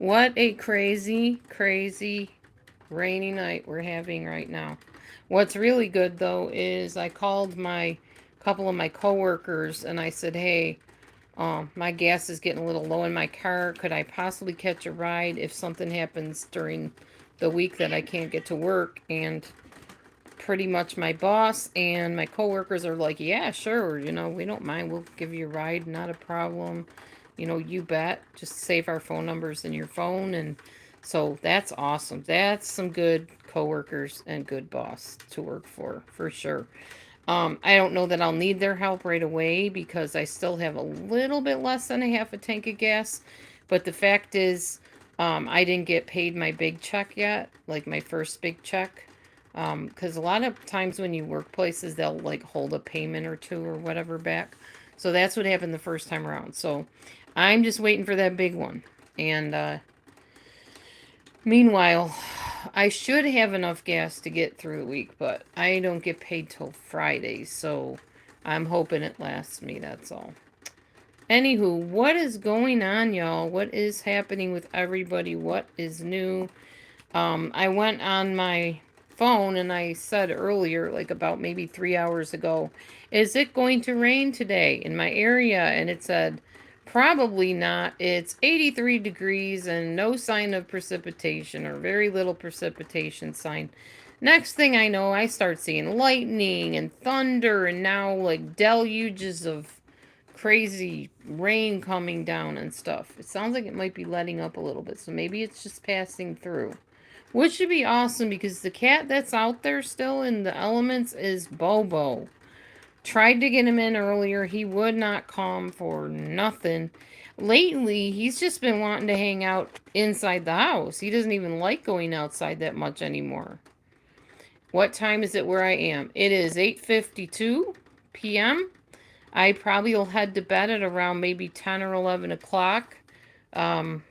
What a crazy, crazy rainy night we're having right now. What's really good though is I called my couple of my coworkers and I said, "Hey, my gas is getting a little low in my car. Could I possibly catch a ride if something happens during the week that I can't get to work?" And pretty much my boss and my coworkers are like, "Yeah, sure. We don't mind. We'll give you a ride. Not a problem. You bet. Just save our phone numbers in your phone." And so that's awesome. That's some good coworkers and good boss to work for sure. I don't know that I'll need their help right away because I still have a little bit less than a half a tank of gas. But the fact is, I didn't get paid my big check yet, like my first big check. Because a lot of times when you work places, they'll like hold a payment or two or whatever back. So that's what happened the first time around. So I'm just waiting for that big one. And meanwhile, I should have enough gas to get through the week, but I don't get paid till Friday, so I'm hoping it lasts me, that's all. Anywho, what is going on, y'all? What is happening with everybody? What is new? I went on my phone and I said earlier, like about maybe 3 hours ago, is it going to rain today in my area? And it said, probably not. It's 83 degrees and no sign of precipitation or very little precipitation sign. Next thing I know, I start seeing lightning and thunder and now like deluges of crazy rain coming down and stuff. It sounds like it might be letting up a little bit, so maybe it's just passing through. Which should be awesome because the cat that's out there still in the elements is Bobo. Tried to get him in earlier. He would not come for nothing. Lately, he's just been wanting to hang out inside the house. He doesn't even like going outside that much anymore. What time is it where I am? It is 8:52 p.m. I probably will head to bed at around maybe 10 or 11 o'clock. Um,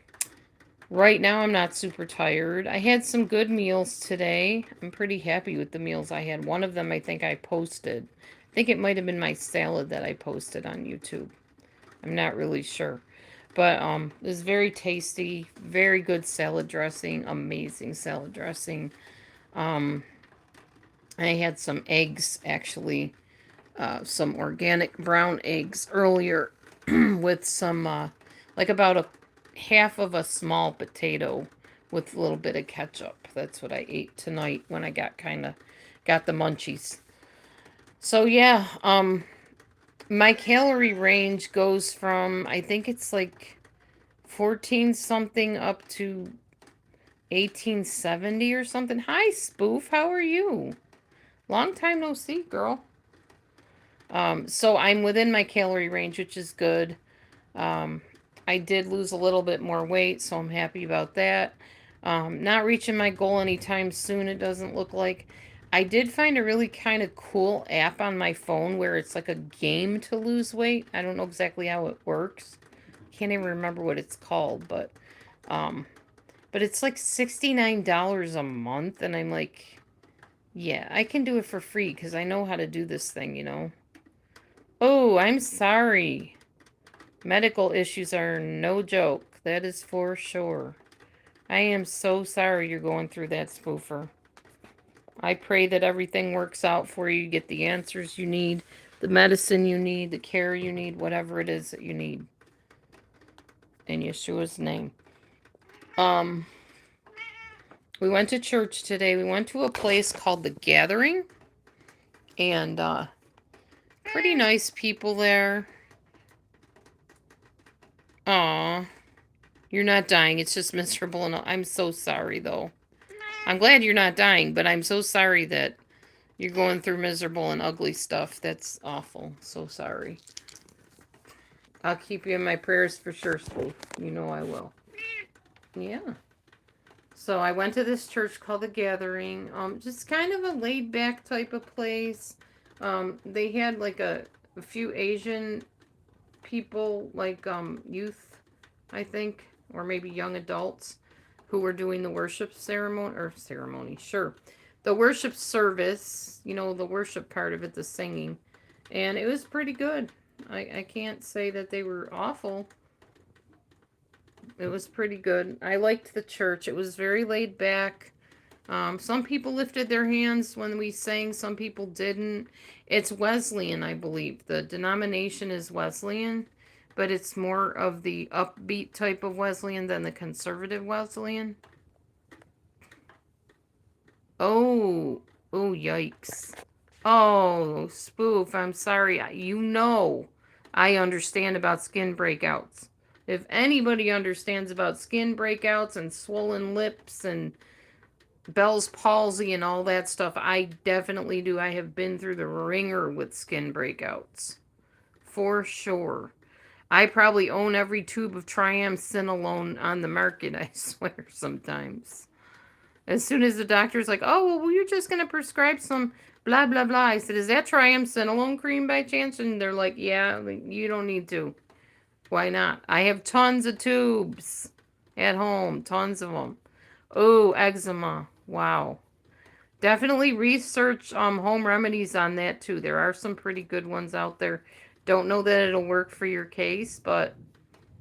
Right now, I'm not super tired. I had some good meals today. I'm pretty happy with the meals I had. One of them, I think I posted. I think it might have been my salad that I posted on YouTube. I'm not really sure. But it was very tasty, very good salad dressing, amazing salad dressing. Um, I had some eggs actually, some organic brown eggs earlier with some, like about a half of a small potato with a little bit of ketchup. That's what I ate tonight when I got the munchies. So yeah, my calorie range goes from I think it's like 14 something up to 1870 or something. Hi Spoof, how are you? Long time no see, girl. So I'm within my calorie range, which is good. Um, I did lose a little bit more weight, so I'm happy about that. Not reaching my goal anytime soon, it doesn't look like. I did find a really kind of cool app on my phone where it's like a game to lose weight. I don't know exactly how it works. Can't even remember what it's called, um but it's like $69 a month and I'm like, yeah, I can do it for free cuz I know how to do this thing. Oh, I'm sorry. Medical issues are no joke. That is for sure. I am so sorry you're going through that, spoofer. I pray that everything works out for you. You get the answers you need, the medicine you need, the care you need, whatever it is that you need. In Yeshua's name. Um, we went to church today. We went to a place called The Gathering. And pretty nice people there. Aw. You're not dying. It's just miserable. And I'm so sorry, though. I'm glad you're not dying, but I'm so sorry that you're going through miserable and ugly stuff. That's awful. So sorry. I'll keep you in my prayers for sure, Steve. You know I will. Yeah. So I went to this church called The Gathering. Just kind of a laid back type of place. They had like a few Asian people, like youth, I think, or maybe young adults who were doing the worship ceremony, sure. The worship service, the worship part of it, the singing. And it was pretty good. I can't say that they were awful. It was pretty good. I liked the church. It was very laid back. Some people lifted their hands when we sang, some people didn't. It's Wesleyan, I believe. The denomination is Wesleyan, but it's more of the upbeat type of Wesleyan than the conservative Wesleyan. Oh, oh, yikes. Oh, Spoof, I'm sorry. I understand about skin breakouts. If anybody understands about skin breakouts and swollen lips and Bell's palsy and all that stuff, I definitely do. I have been through the ringer with skin breakouts. For sure. I probably own every tube of Triamcinolone on the market, I swear, sometimes. As soon as the doctor's like, oh, well, you're just going to prescribe some blah, blah, blah. I said, is that Triamcinolone cream by chance? And they're like, yeah, you don't need to. Why not? I have tons of tubes at home, tons of them. Oh, eczema. Wow. Definitely research home remedies on that too. There are some pretty good ones out there. Don't know that it'll work for your case, but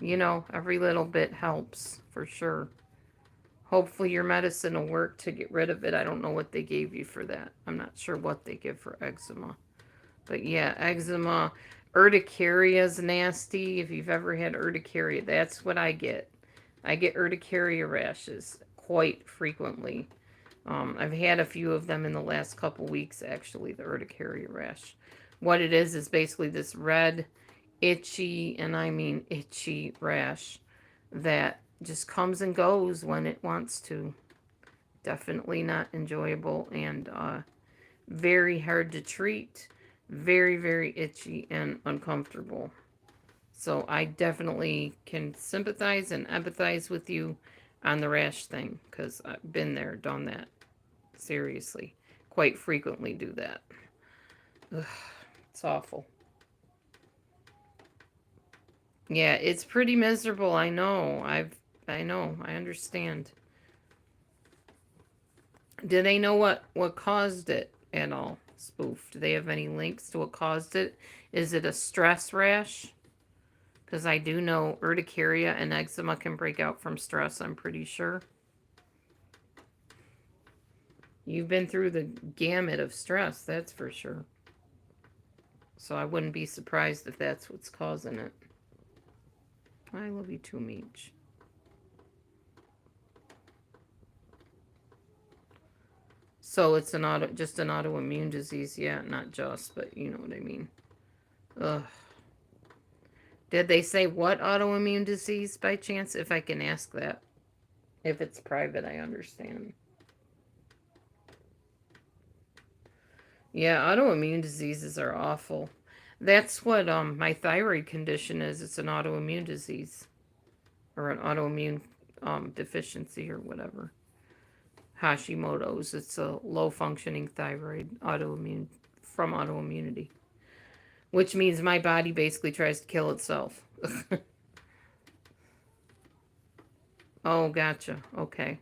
every little bit helps for sure. Hopefully your medicine will work to get rid of it. I don't know what they gave you for that. I'm not sure what they give for eczema. But yeah, eczema, urticaria is nasty. If you've ever had urticaria, that's what I get. I get urticaria rashes quite frequently. I've had a few of them in the last couple weeks, actually, the urticaria rash. What it is basically this red, itchy, and I mean itchy rash that just comes and goes when it wants to. Definitely not enjoyable and very hard to treat. Very, very itchy and uncomfortable. So I definitely can sympathize and empathize with you on the rash thing because I've been there, done that. Seriously. Quite frequently do that. Ugh, it's awful. Yeah, it's pretty miserable. I know. I know. I understand. Do they know what caused it at all? Spoof. Do they have any links to what caused it? Is it a stress rash? Because I do know urticaria and eczema can break out from stress, I'm pretty sure. You've been through the gamut of stress, that's for sure. So I wouldn't be surprised if that's what's causing it. I love you too, Meech. So it's just an autoimmune disease, yeah, not just, but you know what I mean. Ugh. Did they say what autoimmune disease by chance? If I can ask that. If it's private, I understand. Yeah, autoimmune diseases are awful. That's what my thyroid condition is. It's an autoimmune disease or an autoimmune deficiency or whatever. Hashimoto's. It's a low functioning thyroid autoimmune from autoimmunity, which means my body basically tries to kill itself. Oh, gotcha. Okay.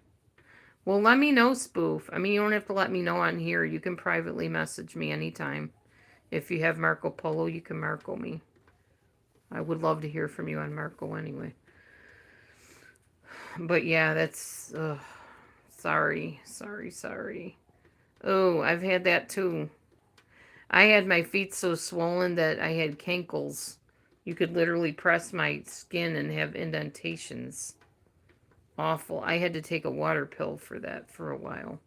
Well, let me know, Spoof. I mean, you don't have to let me know on here. You can privately message me anytime. If you have Marco Polo, you can Marco me. I would love to hear from you on Marco anyway. But yeah, that's... sorry. Oh, I've had that too. I had my feet so swollen that I had cankles. You could literally press my skin and have indentations. Awful. I had to take a water pill for that for a while.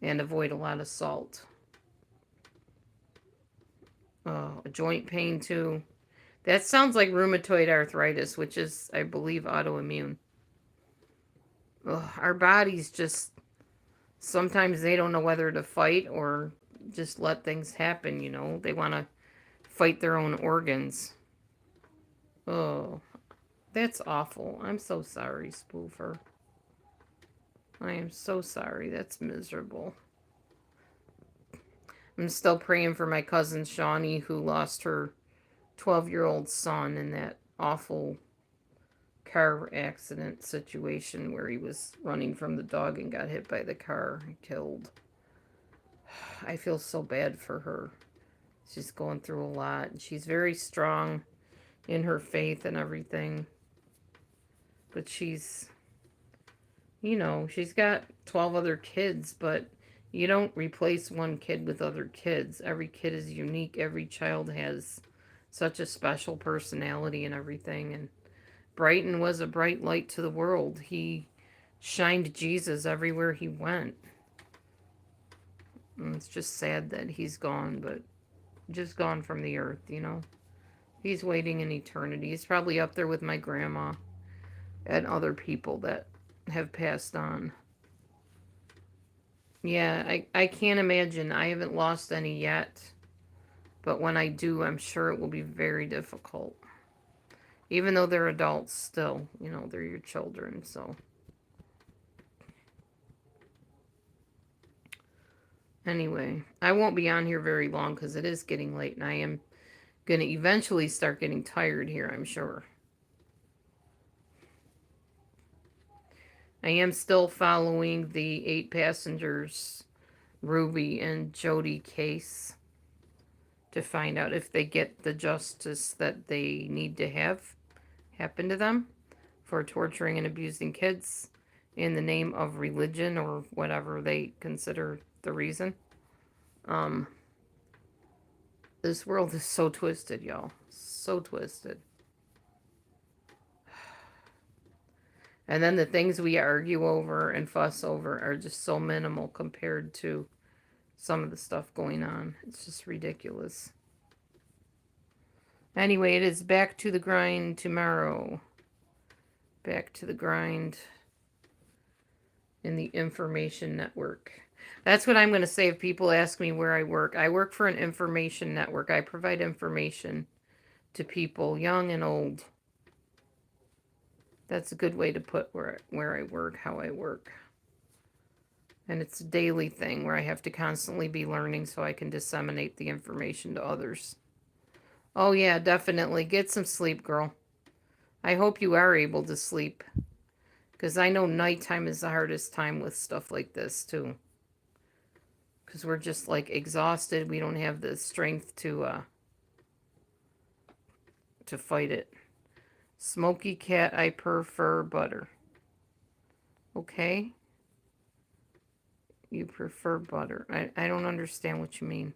And avoid a lot of salt. Oh, joint pain too. That sounds like rheumatoid arthritis, which is, I believe, autoimmune. Ugh, our bodies just, sometimes they don't know whether to fight or just let things happen, They want to fight their own organs. Oh, that's awful. I'm so sorry, Spoofer. I am so sorry. That's miserable. I'm still praying for my cousin Shawnee, who lost her 12-year-old son in that awful car accident situation where he was running from the dog and got hit by the car and killed. I feel so bad for her. She's going through a lot. She's very strong in her faith and everything. But she's, she's got 12 other kids, but you don't replace one kid with other kids. Every kid is unique. Every child has such a special personality and everything. And Brighton was a bright light to the world. He shined Jesus everywhere he went. And it's just sad that he's gone, but just gone from the earth. He's waiting in eternity. He's probably up there with my grandma and other people that have passed on. Yeah, I can't imagine. I haven't lost any yet. But when I do, I'm sure it will be very difficult. Even though they're adults still, they're your children, so. Anyway, I won't be on here very long because it is getting late and I am going to eventually start getting tired here, I'm sure. I am still following the 8 passengers, Ruby and Jody case, to find out if they get the justice that they need to have happen to them for torturing and abusing kids in the name of religion or whatever they consider the reason. This world is so twisted, y'all. So twisted. And then the things we argue over and fuss over are just so minimal compared to some of the stuff going on. It's just ridiculous. Anyway, it is back to the grind tomorrow. Back to the grind in the information network. That's what I'm going to say if people ask me where I work. I work for an information network. I provide information to people, young and old. That's a good way to put where I work, how I work. And it's a daily thing where I have to constantly be learning so I can disseminate the information to others. Oh yeah, definitely. Get some sleep, girl. I hope you are able to sleep. Because I know nighttime is the hardest time with stuff like this, too. Because we're just, like, exhausted. We don't have the strength to fight it. Smoky cat, I prefer butter. Okay? You prefer butter. I don't understand what you mean.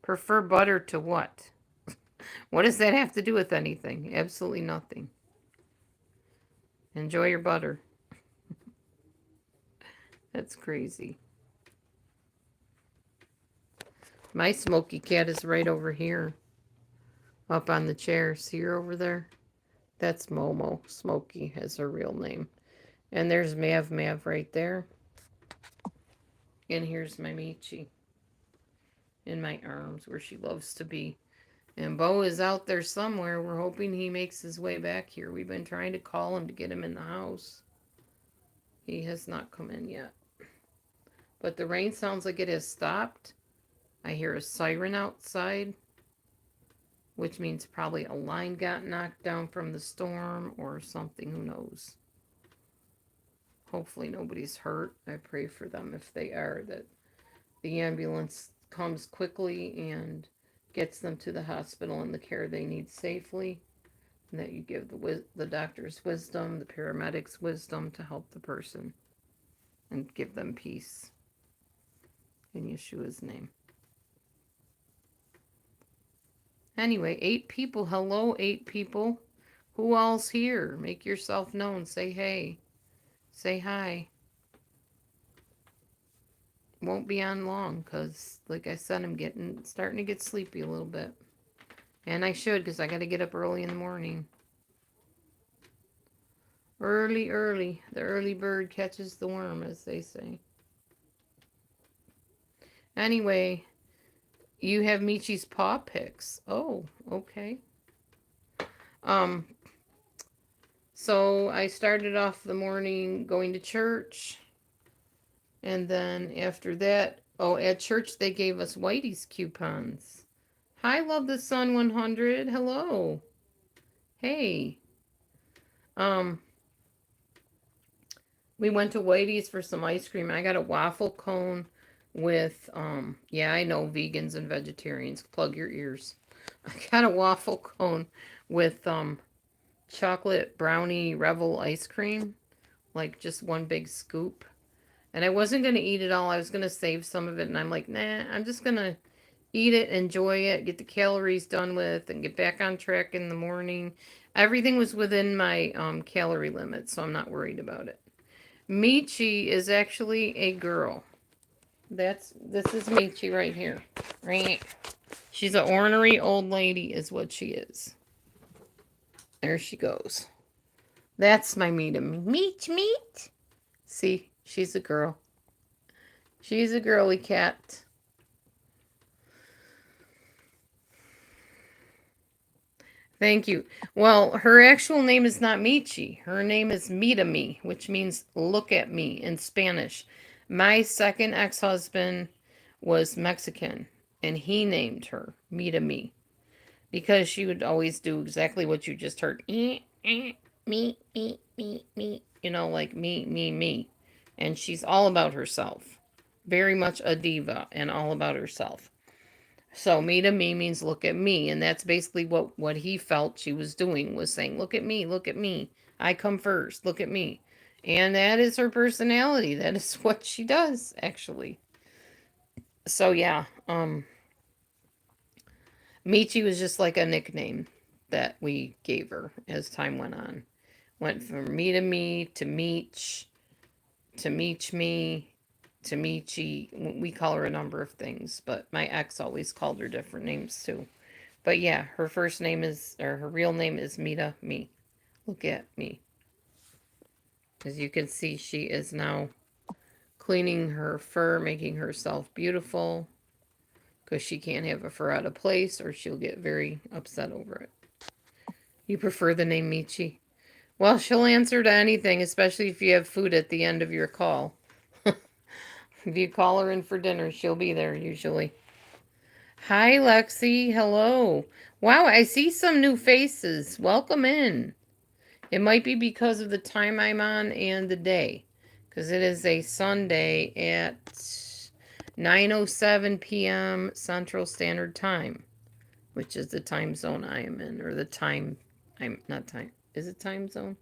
Prefer butter to what? What does that have to do with anything? Absolutely nothing. Enjoy your butter. That's crazy. My smoky cat is right over here. Up on the chair. See her over there? That's Momo. Smokey has her real name. And there's Mav right there. And here's my Michi. In my arms where she loves to be. And Bo is out there somewhere. We're hoping he makes his way back here. We've been trying to call him to get him in the house. He has not come in yet. But the rain sounds like it has stopped. I hear a siren outside, which means probably a line got knocked down from the storm or something. Who knows? Hopefully nobody's hurt. I pray for them if they are, that the ambulance comes quickly and gets them to the hospital and the care they need safely, and that you give the doctors wisdom, the paramedics wisdom to help the person and give them peace. In Yeshua's name. Anyway, 8 people. Hello, 8 people. Who all's here? Make yourself known. Say hey. Say hi. Won't be on long because, like I said, I'm starting to get sleepy a little bit. And I should because I got to get up early in the morning. Early, early. The early bird catches the worm, as they say. Anyway, you have Michi's paw picks. Oh, okay. So I started off the morning going to church. And then after that, at church they gave us Whitey's coupons. Hi, Love the Sun 100. Hello. Hey. We went to Whitey's for some ice cream. I got a waffle cone with, yeah, I know vegans and vegetarians. Plug your ears. I got a waffle cone with, chocolate brownie Revel ice cream, like just one big scoop. And I wasn't going to eat it all. I was going to save some of it. And I'm like, nah, I'm just going to eat it, enjoy it, get the calories done with, and get back on track in the morning. Everything was within my calorie limit, so I'm not worried about it. Michi is actually a girl. This is Michi right here. Right. She's an ornery old lady, is what she is. There she goes. That's my meet. Meet. See, she's a girl. She's a girly cat. Thank you. Well, her actual name is not Michi. Her name is Mita Me, which means look at me in Spanish. My second ex-husband was Mexican, and he named her Mita Me because she would always do exactly what you just heard. Me, me. You know, like me. And she's all about herself. Very much a diva and all about herself. So me to me means look at me, and that's basically what he felt she was doing, was saying, look at me, look at me. I come first, look at me. And that is her personality. That is what she does, actually. So yeah, Michi was just like a nickname that we gave her as time went on. Went from me to Meech to Meech me to Michi. We call her a number of things, but my ex always called her different names too. But yeah, her first name is, or her real name is Mita Me. Look at me. As you can see, she is now cleaning her fur, making herself beautiful, because she can't have a fur out of place or she'll get very upset over it. You prefer the name Michi? Well, she'll answer to anything, especially if you have food at the end of your call. If you call her in for dinner, she'll be there usually. Hi, Lexi. Hello. Wow, I see some new faces. Welcome in. It might be because of the time I'm on and the day, because it is a Sunday at 9:07 p.m. Central Standard Time, which is the time zone I am in, or the time, I'm not time, is it time zone?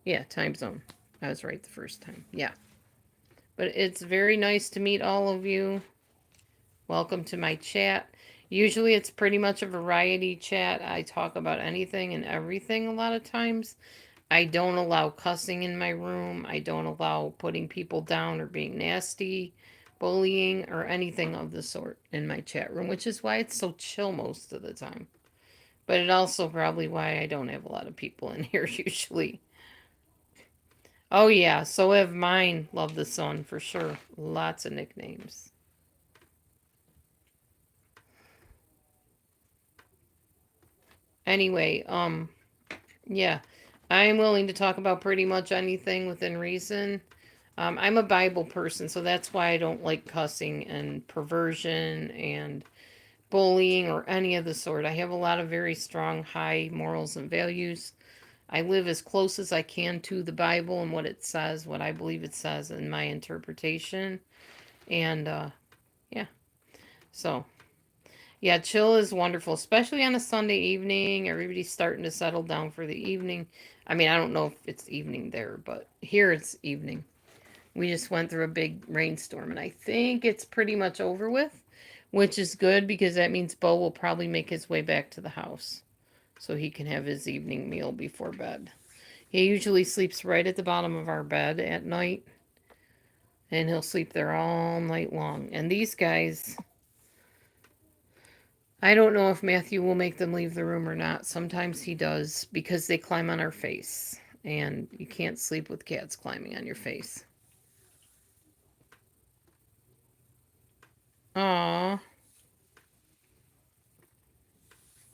Yeah, time zone. I was right the first time. Yeah. But it's very nice to meet all of you. Welcome to my chat. Usually it's pretty much a variety chat. I talk about anything and everything a lot of times. I don't allow cussing in my room. I don't allow putting people down or being nasty, bullying, or anything of the sort in my chat room, which is why it's so chill most of the time. But it also probably why I don't have a lot of people in here usually. Oh yeah, so have mine. Love the Sun for sure. Lots of nicknames. Anyway, yeah, I'm willing to talk about pretty much anything within reason. I'm a Bible person, so that's why I don't like cussing and perversion and bullying or any of the sort. I have a lot of very strong, high morals and values. I live as close as I can to the Bible and what it says, what I believe it says in my interpretation. And yeah, so yeah, chill is wonderful, especially on a Sunday evening. Everybody's starting to settle down for the evening. I mean, I don't know if it's evening there, but here it's evening. We just went through a big rainstorm, and I think it's pretty much over with, which is good because that means Bo will probably make his way back to the house so he can have his evening meal before bed. He usually sleeps right at the bottom of our bed at night, and he'll sleep there all night long. And these guys, I don't know if Matthew will make them leave the room or not. Sometimes he does because they climb on our face, and you can't sleep with cats climbing on your face. Aw.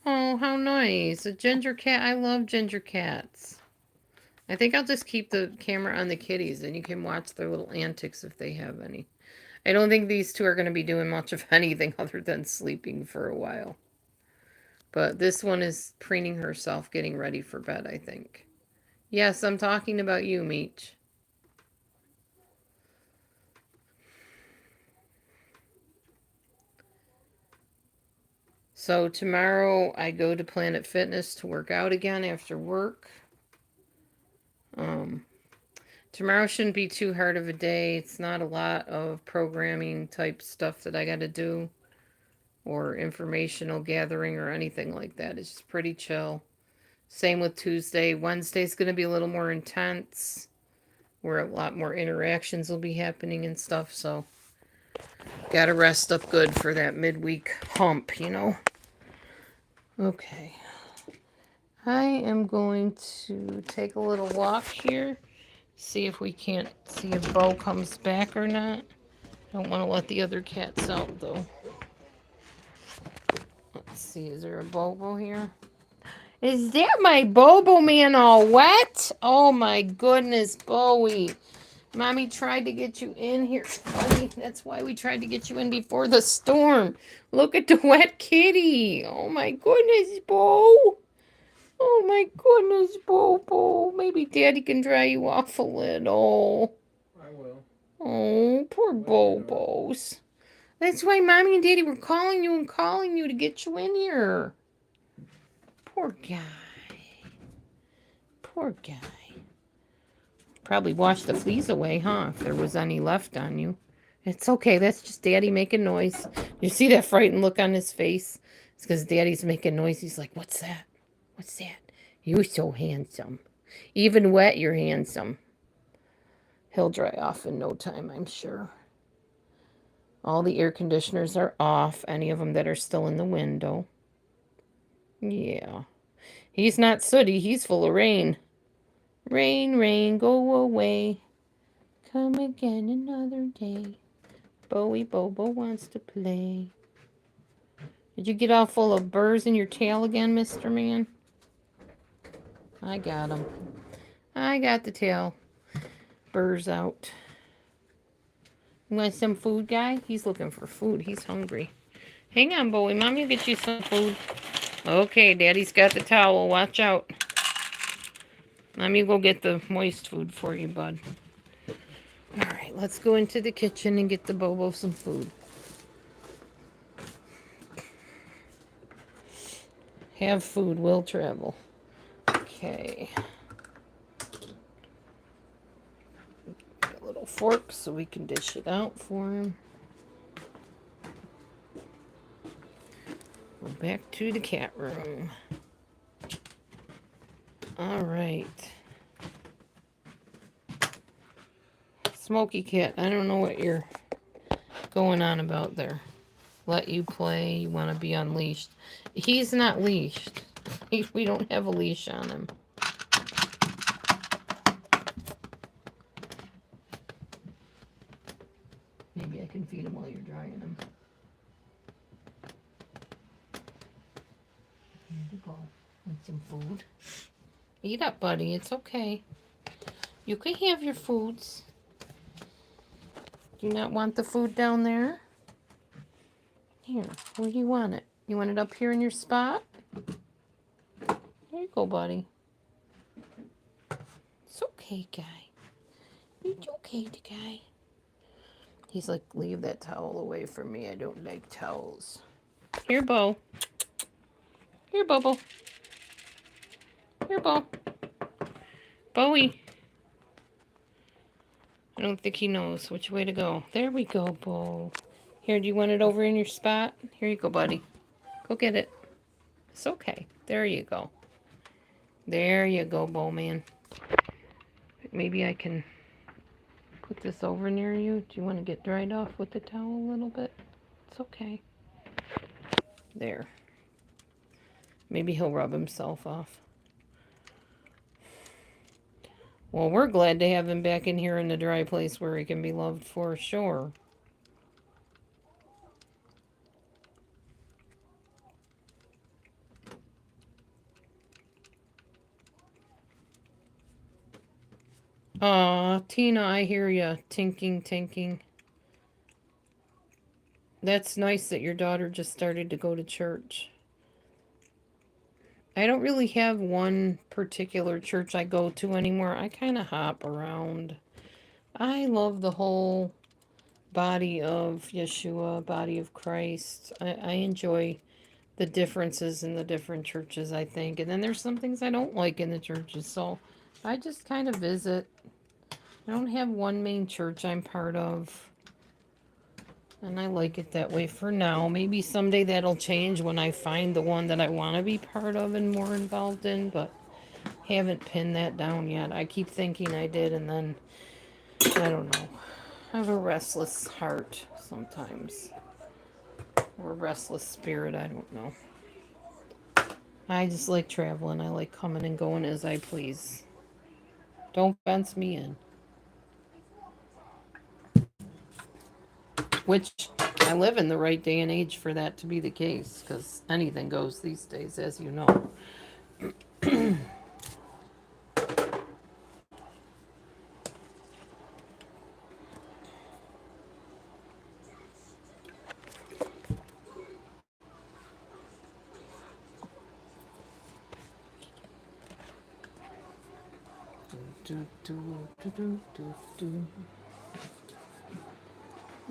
Oh, how nice. A ginger cat. I love ginger cats. I think I'll just keep the camera on the kitties and you can watch their little antics if they have any. I don't think these two are going to be doing much of anything other than sleeping for a while. But this one is preening herself, getting ready for bed, I think. Yes, I'm talking about you, Meech. So tomorrow I go to Planet Fitness to work out again after work. Tomorrow shouldn't be too hard of a day. It's not a lot of programming type stuff that I got to do or informational gathering or anything like that. It's just pretty chill. Same with Tuesday. Wednesday's going to be a little more intense, where a lot more interactions will be happening and stuff. So, got to rest up good for that midweek hump, you know. Okay. I am going to take a little walk here. See if we can't see if Bo comes back or not. Don't want to let the other cats out, though. Let's see, is there a Bobo here? Is that my Bobo man all wet? Oh my goodness, Bowie. Mommy tried to get you in here, buddy. That's why we tried to get you in before the storm. Look at the wet kitty. Oh my goodness, Bo. Oh my goodness, Bobo. Maybe Daddy can dry you off a little. I will. Oh, poor Bobos. That's why Mommy and Daddy were calling you to get you in here. Poor guy. Poor guy. Probably washed the fleas away, huh? If there was any left on you. It's okay. That's just Daddy making noise. You see that frightened look on his face? It's because Daddy's making noise. He's like, what's that? What's that? You're so handsome. Even wet, you're handsome. He'll dry off in no time, I'm sure. All the air conditioners are off. Any of them that are still in the window. Yeah. He's not sooty. He's full of rain. Rain, rain, go away. Come again another day. Bowie Bobo wants to play. Did you get all full of burrs in your tail again, Mr. Man? I got him. I got the tail burrs out. You want some food, guy? He's looking for food. He's hungry. Hang on, Bowie. Mommy will get you some food. Okay, Daddy's got the towel. Watch out. Mommy will go get the moist food for you, bud. All right, let's go into the kitchen and get the Bobo some food. Have food, will travel. Okay. Get a little fork so we can dish it out for him. Go back to the cat room. All right. Smoky Cat, I don't know what you're going on about there. Let you play, you want to be unleashed. He's not leashed. We don't have a leash on him. Maybe I can feed him while you're drying him. Here you go. Want some food? Eat up, buddy. It's okay. You can have your foods. Do you not want the food down there? Here, where do you want it? You want it up here in your spot? There you go, buddy. It's okay, guy. It's okay, guy. He's like, leave that towel away from me. I don't like towels. Here, Bo. Here, Bobo. Here, Bo. Bowie. I don't think he knows which way to go. There we go, Bo. Here, do you want it over in your spot? Here you go, buddy. Go get it. It's okay. There you go. There you go, Bo man. Maybe I can put this over near you. Do you want to get dried off with the towel a little bit? It's okay. There. Maybe he'll rub himself off. Well, we're glad to have him back in here in the dry place where he can be loved for sure. Aw, Tina, I hear ya. Tinking. That's nice that your daughter just started to go to church. I don't really have one particular church I go to anymore. I kind of hop around. I love the whole body of Yeshua, body of Christ. I enjoy the differences in the different churches, I think. And then there's some things I don't like in the churches. So I just kind of visit. I don't have one main church I'm part of. And I like it that way for now. Maybe someday that'll change when I find the one that I want to be part of and more involved in, but haven't pinned that down yet. I keep thinking I did, and then I don't know. I have a restless heart sometimes, or a restless spirit. I don't know. I just like traveling. I like coming and going as I please. Don't fence me in. Which I live in the right day and age for that to be the case, because anything goes these days, as you know. Do, do, do, do, do, do.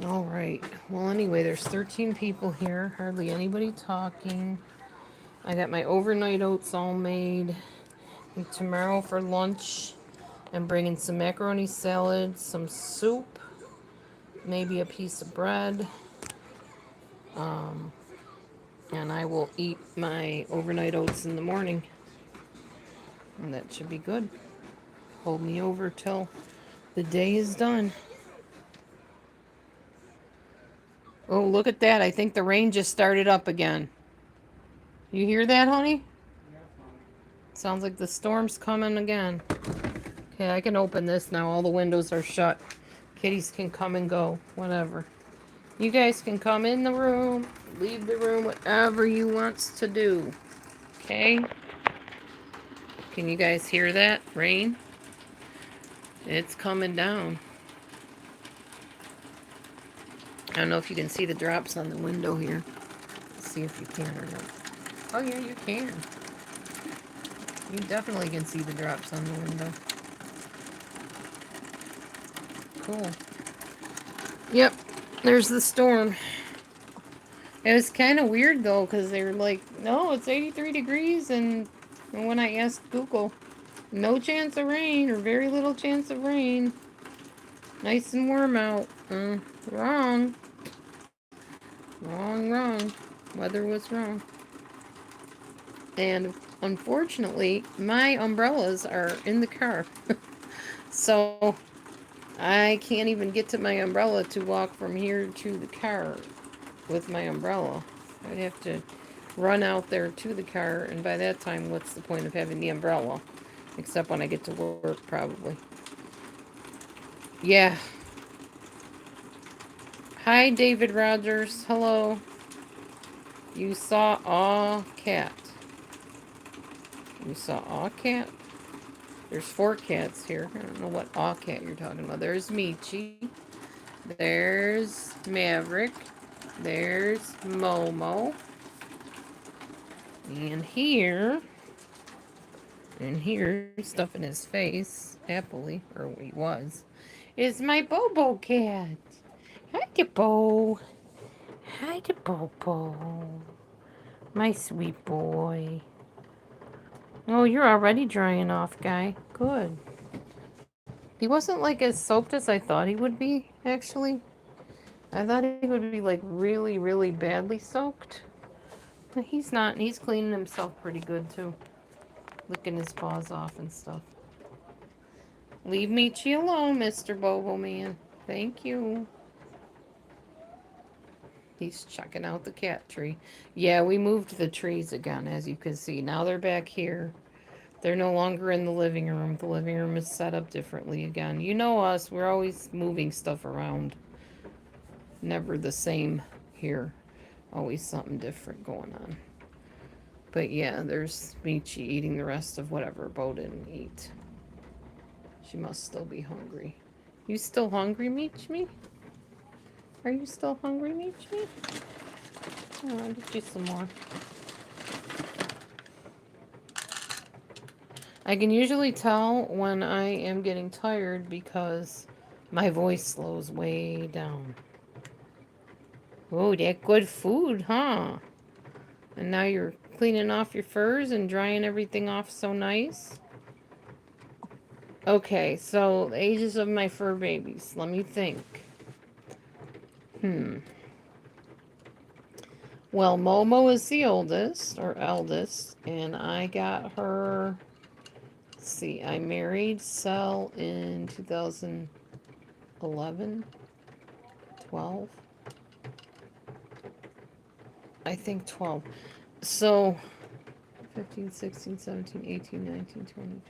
All right. Well, anyway, there's 13 people here. Hardly anybody talking. I got my overnight oats all made. And tomorrow for lunch, I'm bringing some macaroni salad, some soup, maybe a piece of bread. Um, and I will eat my overnight oats in the morning. And that should be good. Hold me over till the day is done. Oh, look at that. I think the rain just started up again. You hear that, honey? Sounds like the storm's coming again. Okay, I can open this now. All the windows are shut. Kitties can come and go, whatever. You guys can come in the room, leave the room, whatever you wants to do. Okay? Can you guys hear that? Rain? It's coming down. I don't know if you can see the drops on the window here. Let's see if you can or not. Oh yeah, you can. You definitely can see the drops on the window. Cool. Yep, there's the storm. It was kind of weird though, because they were like, no, it's 83 degrees, and when I asked Google, no chance of rain, or very little chance of rain. Nice and warm out. Wrong. Wrong. Weather was wrong. And unfortunately, my umbrellas are in the car. So I can't even get to my umbrella to walk from here to the car with my umbrella. I'd have to run out there to the car, and by that time, what's the point of having the umbrella? Except when I get to work, probably. Yeah. Hi, David Rogers. Hello. You saw Aw Cat. You saw Aw Cat? There's 4 cats here. I don't know what Aw Cat you're talking about. There's Michi. There's Maverick. There's Momo. And here, stuffing his face, happily, or he was, is my Bobo cat. Hi, Bo. Hi, Bobo. My sweet boy. Oh, you're already drying off, guy. Good. He wasn't like as soaked as I thought he would be, actually. I thought he would be like really, really badly soaked. But he's not, and he's cleaning himself pretty good too. Licking his paws off and stuff. Leave Michi alone, Mr. Bobo Man. Thank you. He's checking out the cat tree. Yeah, we moved the trees again, as you can see. Now they're back here. They're no longer in the living room. The living room is set up differently again. You know us, we're always moving stuff around. Never the same here. Always something different going on. But yeah, there's Michi eating the rest of whatever Bo didn't eat. She must still be hungry. You still hungry, Michi? Are you still hungry, Michi? Oh, I'll get you some more. I can usually tell when I am getting tired because my voice slows way down. Oh, that good food, huh? And now you're cleaning off your furs and drying everything off so nice. Okay, so the ages of my fur babies. Let me think. Hmm. Well, Momo is the oldest or eldest, and I got her. Let's see, I married Cell in 2011, 12. I think 12. So 15, 16, 17, 18, 19, 20.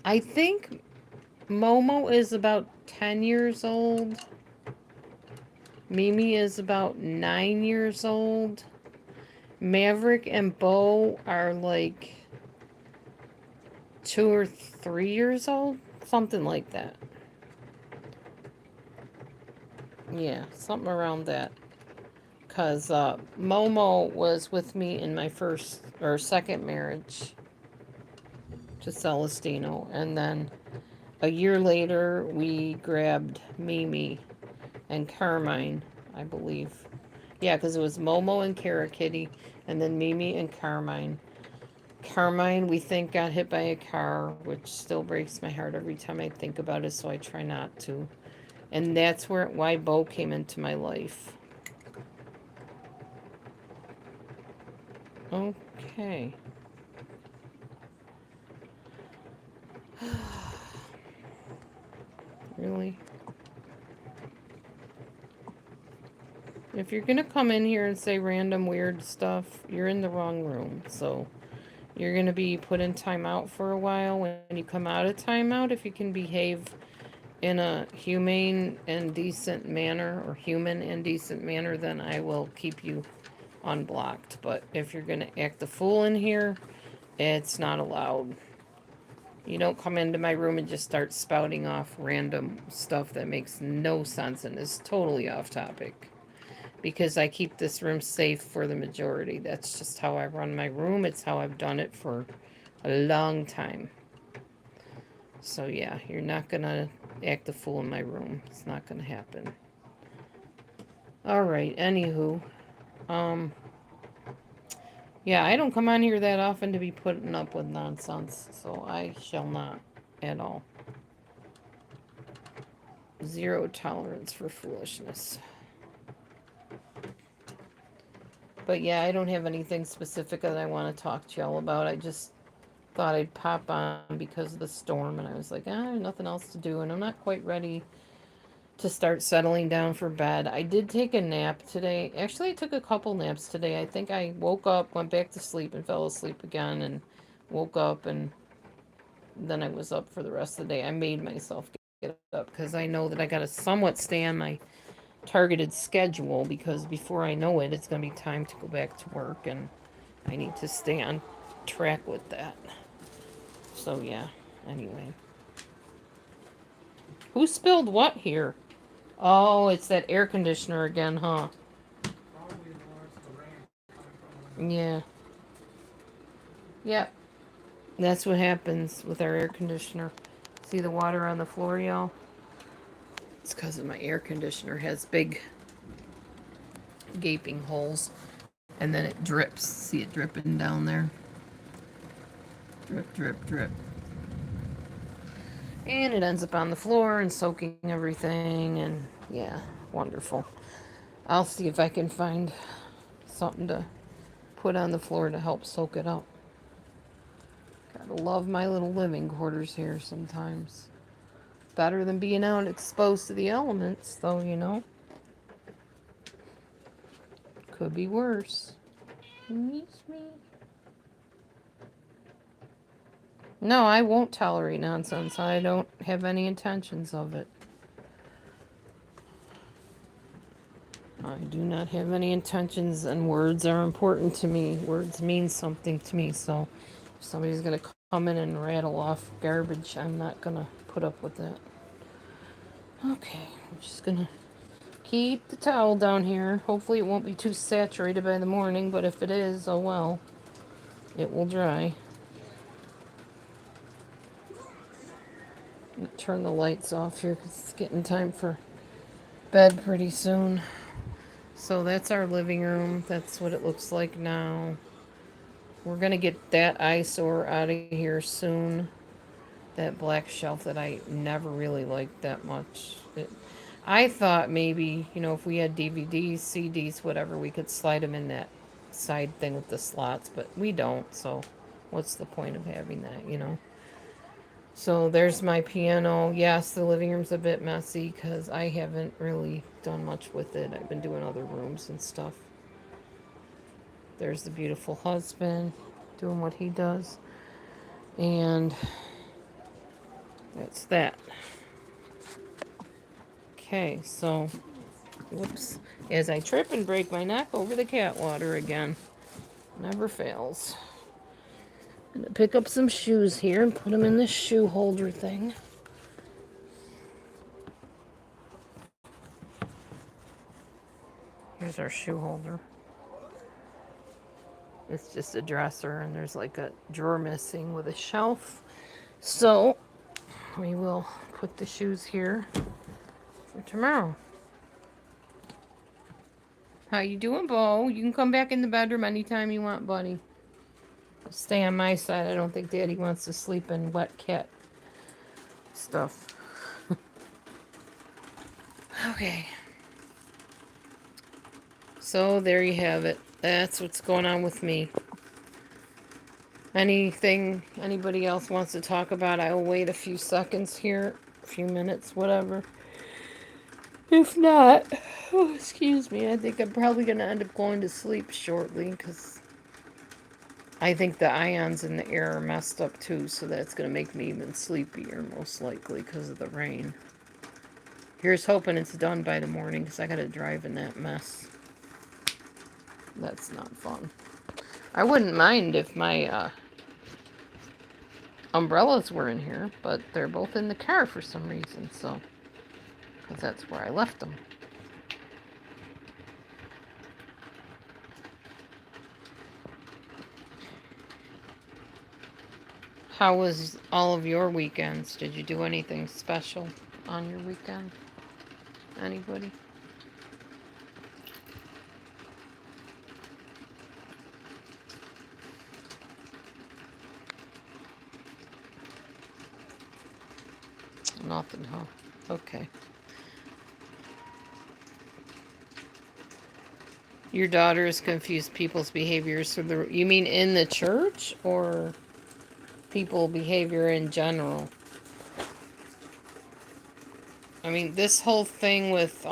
I think Momo is about 10 years old. Mimi is about 9 years old. Maverick and Bo are like 2 or 3 years old. Something like that. Yeah, something around that. Because Momo was with me in my first or second marriage to Celestino. And then a year later, we grabbed Mimi and Carmine, I believe. Yeah, because it was Momo and Kara Kitty, and then Mimi and Carmine. Carmine, we think, got hit by a car, which still breaks my heart every time I think about it, so I try not to. And that's why Bo came into my life. Okay. Really? If you're gonna come in here and say random weird stuff, you're in the wrong room. So you're gonna be put in timeout for a while. When you come out of timeout, if you can behave in a humane and decent manner, or human and decent manner, then I will keep you unblocked. But if you're gonna act the fool in here, it's not allowed. You don't come into my room and just start spouting off random stuff that makes no sense and is totally off topic. Because I keep this room safe for the majority. That's just how I run my room. It's how I've done it for a long time. So yeah, you're not gonna act a fool in my room. It's not gonna happen. Alright, anywho. Um yeah, I don't come on here that often to be putting up with nonsense, so I shall not at all. Zero tolerance for foolishness. But yeah, I don't have anything specific that I want to talk to y'all about. I just thought I'd pop on because of the storm, and I was like, I have nothing else to do, and I'm not quite ready to start settling down for bed. I did take a nap today. Actually, I took a couple naps today. I think I woke up, went back to sleep, and fell asleep again, and woke up, and then I was up for the rest of the day. I made myself get up because I know that I got to somewhat stay on my targeted schedule, because before I know it, it's going to be time to go back to work, and I need to stay on track with that. So, yeah, anyway. Who spilled what here? Oh, it's that air conditioner again, huh? Yeah. Yep. That's what happens with our air conditioner. See the water on the floor, y'all? It's because my air conditioner has big gaping holes, and then it drips. See it dripping down there? Drip, drip, drip. And it ends up on the floor and soaking everything, and yeah, wonderful. I'll see if I can find something to put on the floor to help soak it up. Gotta love my little living quarters here sometimes. Better than being out exposed to the elements, though, you know. Could be worse. Me. No, I won't tolerate nonsense. I don't have any intentions of it. I do not have any intentions, and words are important to me. Words mean something to me, so if somebody's gonna come in and rattle off garbage, I'm not gonna put up with that. Okay, I'm just gonna keep the towel down here. Hopefully it won't be too saturated by the morning, but if it is, oh well. It will dry. Turn the lights off here because it's getting time for bed pretty soon. So that's our living room. That's what it looks like now. We're going to get that eyesore out of here soon. That black shelf that I never really liked that much. I thought maybe, if we had DVDs, CDs, whatever, we could slide them in that side thing with the slots, but we don't, so what's the point of having that? So there's my piano. Yes, the living room's a bit messy because I haven't really done much with it. I've been doing other rooms and stuff. There's the beautiful husband doing what he does. And that's that. Okay, so, whoops. As I trip and break my neck over the cat water again. Never fails. I'm gonna pick up some shoes here and put them in this shoe holder thing. Here's our shoe holder. It's just a dresser, and there's like a drawer missing with a shelf. So, we will put the shoes here for tomorrow. How you doing, Bo? You can come back in the bedroom anytime you want, buddy. Stay on my side. I don't think Daddy wants to sleep in wet cat stuff. Okay. So there you have it. That's what's going on with me. Anything anybody else wants to talk about, I will wait a few seconds here, a few minutes, whatever. If not, excuse me, I think I'm probably going to end up going to sleep shortly because I think the ions in the air are messed up too, so that's going to make me even sleepier, most likely, because of the rain. Here's hoping it's done by the morning because I got to drive in that mess. That's not fun. I wouldn't mind if my umbrellas were in here, but they're both in the car for some reason, so, because that's where I left them. How was all of your weekends? Did you do anything special on your weekend? Anybody? Nothing, huh? Okay. Your daughters confuse people's behaviors for the. You mean in the church or people behavior in general? I mean, this whole thing with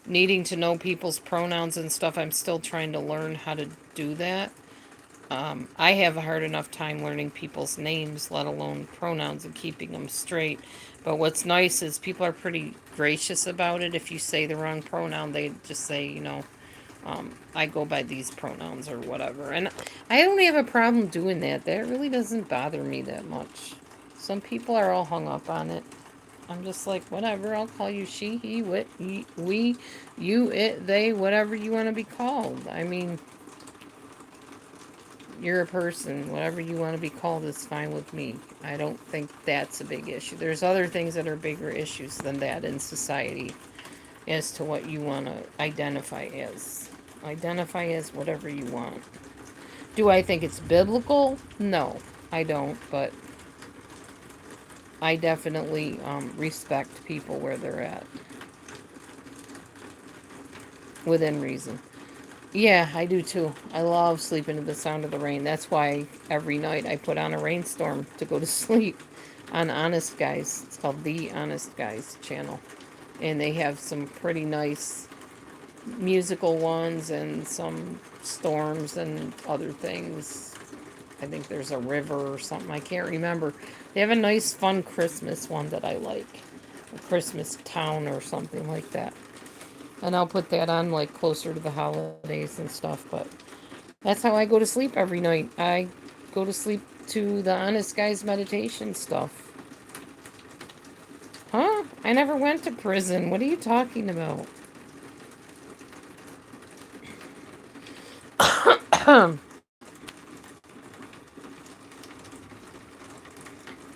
needing to know people's pronouns and stuff, I'm still trying to learn how to do that. I have a hard enough time learning people's names, let alone pronouns, and keeping them straight. But what's nice is people are pretty gracious about it. If you say the wrong pronoun, they just say, I go by these pronouns or whatever. And I don't have a problem doing that. That really doesn't bother me that much. Some people are all hung up on it. I'm just like, whatever, I'll call you she, he, we, you, it, they, whatever you want to be called. I mean, you're a person. Whatever you want to be called is fine with me. I don't think that's a big issue. There's other things that are bigger issues than that in society as to what you want to identify as. Identify as whatever you want. Do I think it's biblical? No, I don't, but I definitely respect people where they're at. Within reason. Yeah, I do too. I love sleeping to the sound of the rain. That's why every night I put on a rainstorm to go to sleep on Honest Guys. It's called The Honest Guys channel. And they have some pretty nice musical ones and some storms and other things. I think there's a river or something. I can't remember. They have a nice, fun Christmas one that I like. A Christmas town or something like that. And I'll put that on like closer to the holidays and stuff. But that's how I go to sleep every night. I go to sleep to the Honest Guys meditation stuff. Huh? I never went to prison. What are you talking about?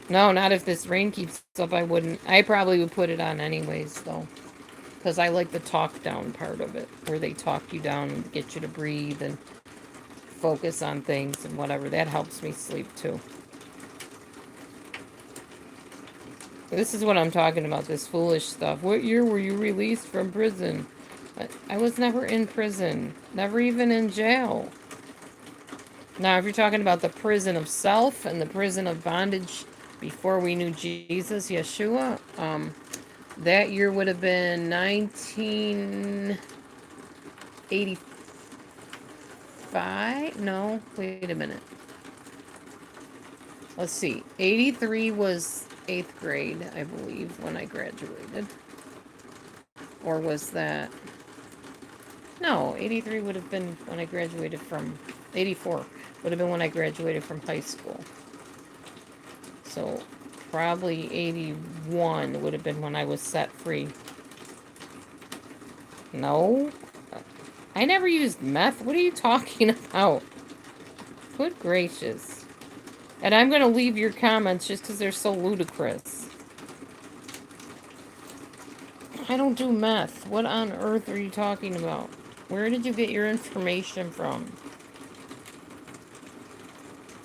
No, not if this rain keeps up. I wouldn't. I probably would put it on anyways, though. Because I like the talk down part of it, where they talk you down and get you to breathe and focus on things and whatever. That helps me sleep too. This is what I'm talking about, this foolish stuff. What year were you released from prison? I was never in prison. Never even in jail. Now, if you're talking about the prison of self and the prison of bondage before we knew Jesus, Yeshua, that year would have been 1985? No, wait a minute. Let's see. 83 was 8th grade, I believe, when I graduated. Or was that... No, 83 would have been when I graduated from... 84 would have been when I graduated from high school. So, probably 81 would have been when I was set free. No? I never used meth. What are you talking about? Good gracious. And I'm going to leave your comments just because they're so ludicrous. I don't do meth. What on earth are you talking about? Where did you get your information from?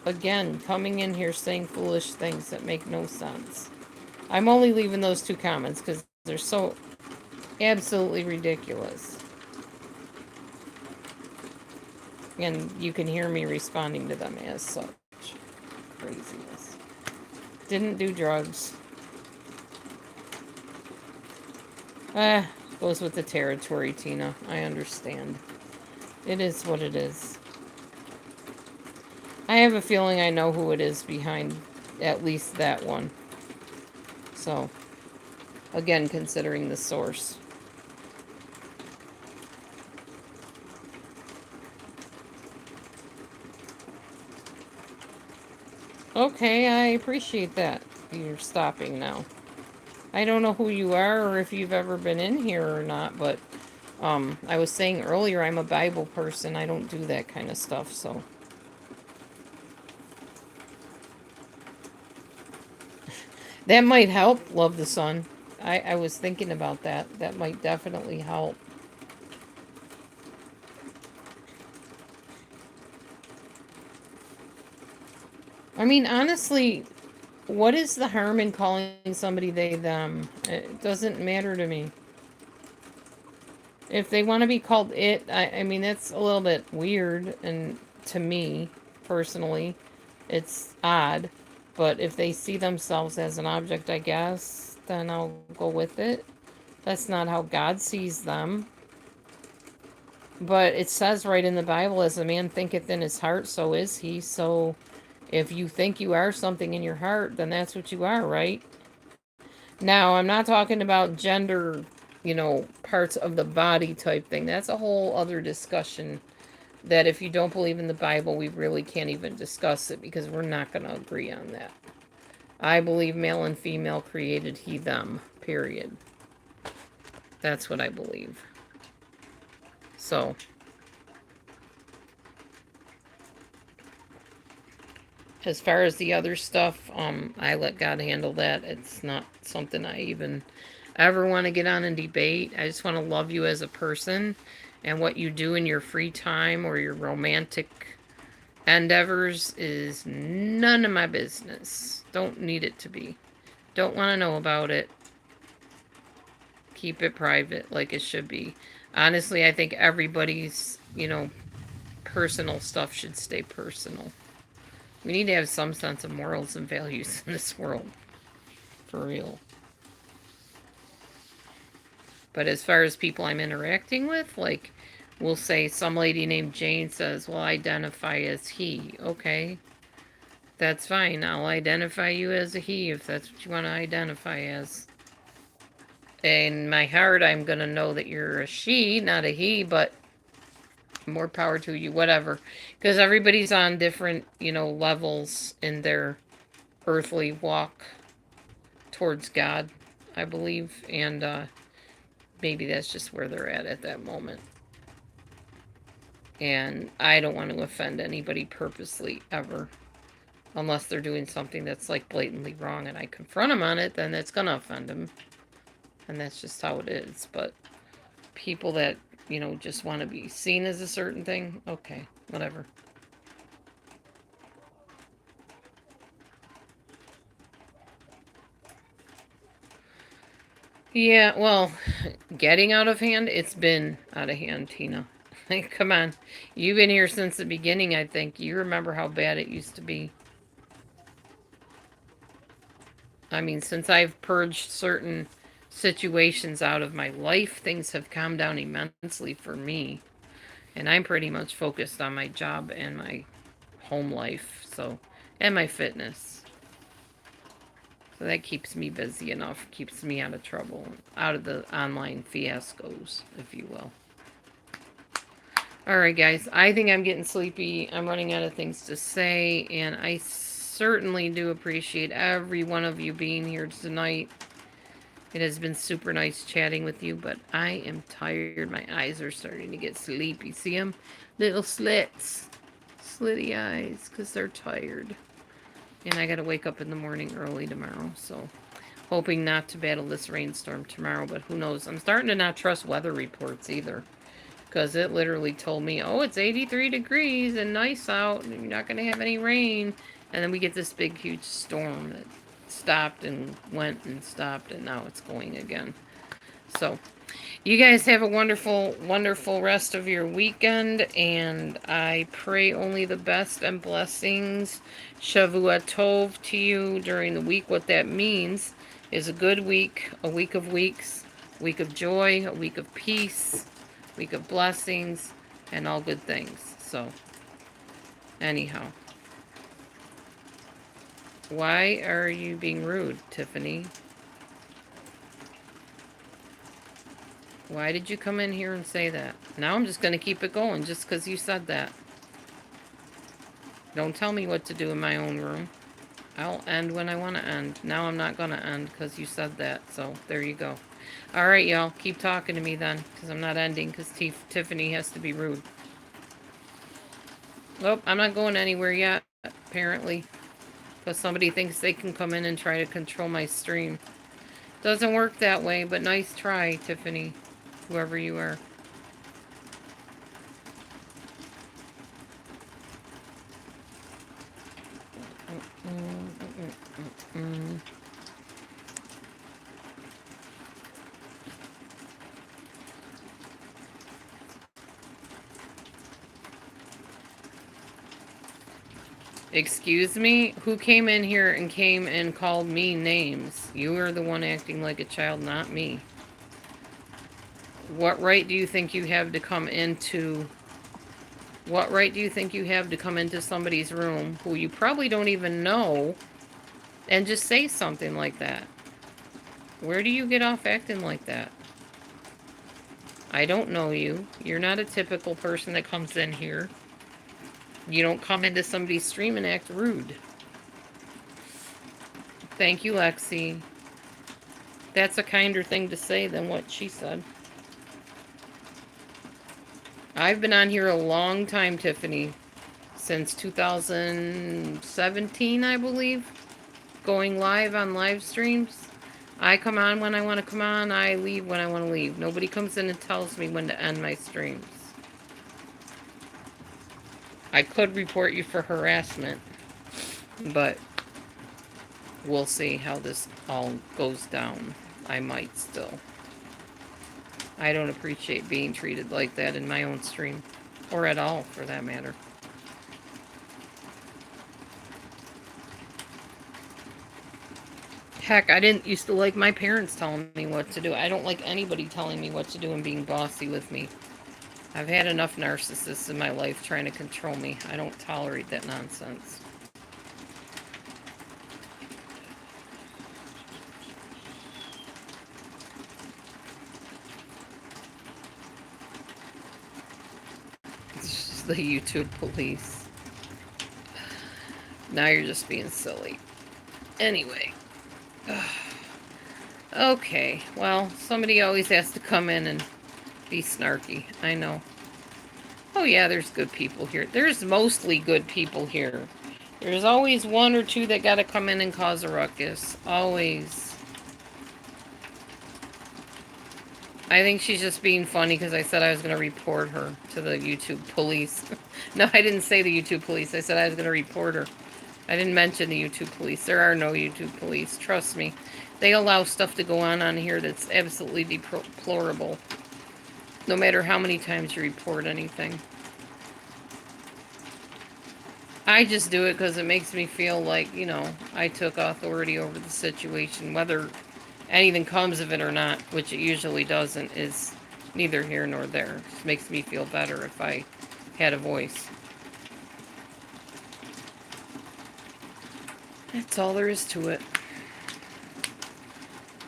Again, coming in here saying foolish things that make no sense. I'm only leaving those 2 comments because they're so absolutely ridiculous. And you can hear me responding to them as such. Craziness. Didn't do drugs. Goes with the territory, Tina. I understand. It is what it is. I have a feeling I know who it is behind at least that one. So, again, considering the source. Okay, I appreciate that. You're stopping now. I don't know who you are or if you've ever been in here or not, but I was saying earlier I'm a Bible person. I don't do that kind of stuff, so. That might help, Love the Sun. I was thinking about that. That might definitely help. I mean, honestly, what is the harm in calling somebody they, them? It doesn't matter to me. If they want to be called it, I mean, that's a little bit weird, and to me, personally, it's odd. But if they see themselves as an object, I guess, then I'll go with it. That's not how God sees them. But it says right in the Bible, as a man thinketh in his heart, so is he. So if you think you are something in your heart, then that's what you are, right? Now, I'm not talking about gender, parts of the body type thing. That's a whole other discussion that if you don't believe in the Bible, we really can't even discuss it because we're not going to agree on that. I believe male and female created he, them, period. That's what I believe. So, as far as the other stuff, I let God handle that. It's not something I even ever want to get on and debate. I just want to love you as a person, and what you do in your free time or your romantic endeavors is none of my business. Don't need it to be. Don't want to know about it. Keep it private like it should be. Honestly, I think everybody's, personal stuff should stay personal. We need to have some sense of morals and values in this world. For real. But as far as people I'm interacting with, like, we'll say some lady named Jane says, well, identify as he. Okay. That's fine. I'll identify you as a he if that's what you want to identify as. In my heart, I'm going to know that you're a she, not a he, but more power to you, whatever. Because everybody's on different, levels in their earthly walk towards God, I believe. And maybe that's just where they're at that moment. And I don't want to offend anybody purposely, ever. Unless they're doing something that's, like, blatantly wrong and I confront them on it, then it's going to offend them. and that's just how it is. But people that, you know, just want to be seen as a certain thing, okay, whatever. Yeah, well, getting out of hand, it's been out of hand, Tina. Come on. You've been here since the beginning, I think. You remember how bad it used to be. I mean, since I've purged certain situations out of my life, things have calmed down immensely for me. And I'm pretty much focused on my job and my home life, so, and my fitness. So that keeps me busy enough, keeps me out of trouble, out of the online fiascos, if you will. Alright, guys, I think I'm getting sleepy. I'm running out of things to say, and I certainly do appreciate every one of you being here tonight. It has been super nice chatting with you, but I am tired. My eyes are starting to get sleepy. See them? Little slits. Slitty eyes, because they're tired. And I gotta wake up in the morning early tomorrow, so hoping not to battle this rainstorm tomorrow, but who knows. I'm starting to not trust weather reports either, because it literally told me, oh, it's 83 degrees and nice out, and you're not gonna have any rain. And then we get this big, huge storm that stopped and went and stopped, and now it's going again. So, you guys have a wonderful, wonderful rest of your weekend, and I pray only the best and blessings. Shavua Tov to you during the week. What that means is a good week, a week of weeks, a week of joy, a week of peace, a week of blessings, and all good things. So, anyhow. Why are you being rude, Tiffany? Why did you come in here and say that? Now I'm just going to keep it going just because you said that. Don't tell me what to do in my own room. I'll end when I want to end. Now I'm not going to end because you said that. So there you go. All right, y'all. Keep talking to me then, because I'm not ending because Tiffany has to be rude. Well, I'm not going anywhere yet, apparently, because somebody thinks they can come in and try to control my stream. Doesn't work that way, but nice try, Tiffany. Whoever you are. Excuse me? Who came in here and came and called me names? You are the one acting like a child, not me. What right do you think you have to come into... What right do you think you have to come into somebody's room who you probably don't even know and just say something like that? Where do you get off acting like that? I don't know you. You're not a typical person that comes in here. You don't come into somebody's stream and act rude. Thank you, Lexi. That's a kinder thing to say than what she said. I've been on here a long time, Tiffany. Since 2017, I believe. Going live on live streams. I come on when I want to come on. I leave when I want to leave. Nobody comes in and tells me when to end my streams. I could report you for harassment, but we'll see how this all goes down. I might still. I don't appreciate being treated like that in my own stream, or at all for that matter. Heck, I didn't used to like my parents telling me what to do. I don't like anybody telling me what to do and being bossy with me. I've had enough narcissists in my life trying to control me. I don't tolerate that nonsense. It's just the YouTube police. Now you're just being silly. Anyway. Okay, well, somebody always has to come in and be snarky. I know. Oh yeah, there's good people here. There's mostly good people here. There's always one or two that gotta come in and cause a ruckus. Always. I think she's just being funny because I said I was going to report her to the YouTube police. No, I didn't say the YouTube police. I said I was going to report her. I didn't mention the YouTube police. There are no YouTube police. Trust me. They allow stuff to go on here that's absolutely deplorable. No matter how many times you report anything. I just do it because it makes me feel like, you know, I took authority over the situation. Whether anything comes of it or not, which it usually doesn't, is neither here nor there. It just makes me feel better if I had a voice. That's all there is to it.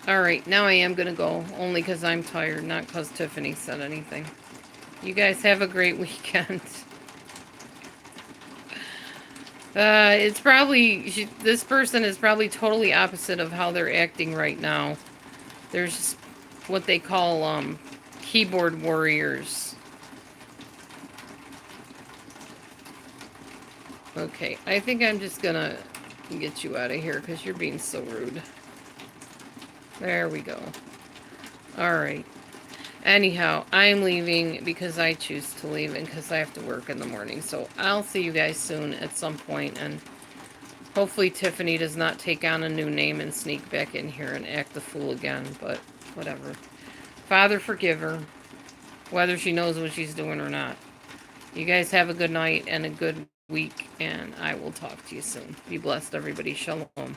Alright, now I am going to go. Only because I'm tired, not because Tiffany said anything. You guys have a great weekend. It's probably... this person is probably totally opposite of how they're acting right now. There's what they call, keyboard warriors. Okay, I think I'm just gonna get you out of here because you're being so rude. There we go. Alright. Anyhow, I'm leaving because I choose to leave and because I have to work in the morning. So I'll see you guys soon at some point, and hopefully Tiffany does not take on a new name and sneak back in here and act the fool again, but whatever. Father, forgive her, whether she knows what she's doing or not. You guys have a good night and a good week, and I will talk to you soon. Be blessed, everybody. Shalom.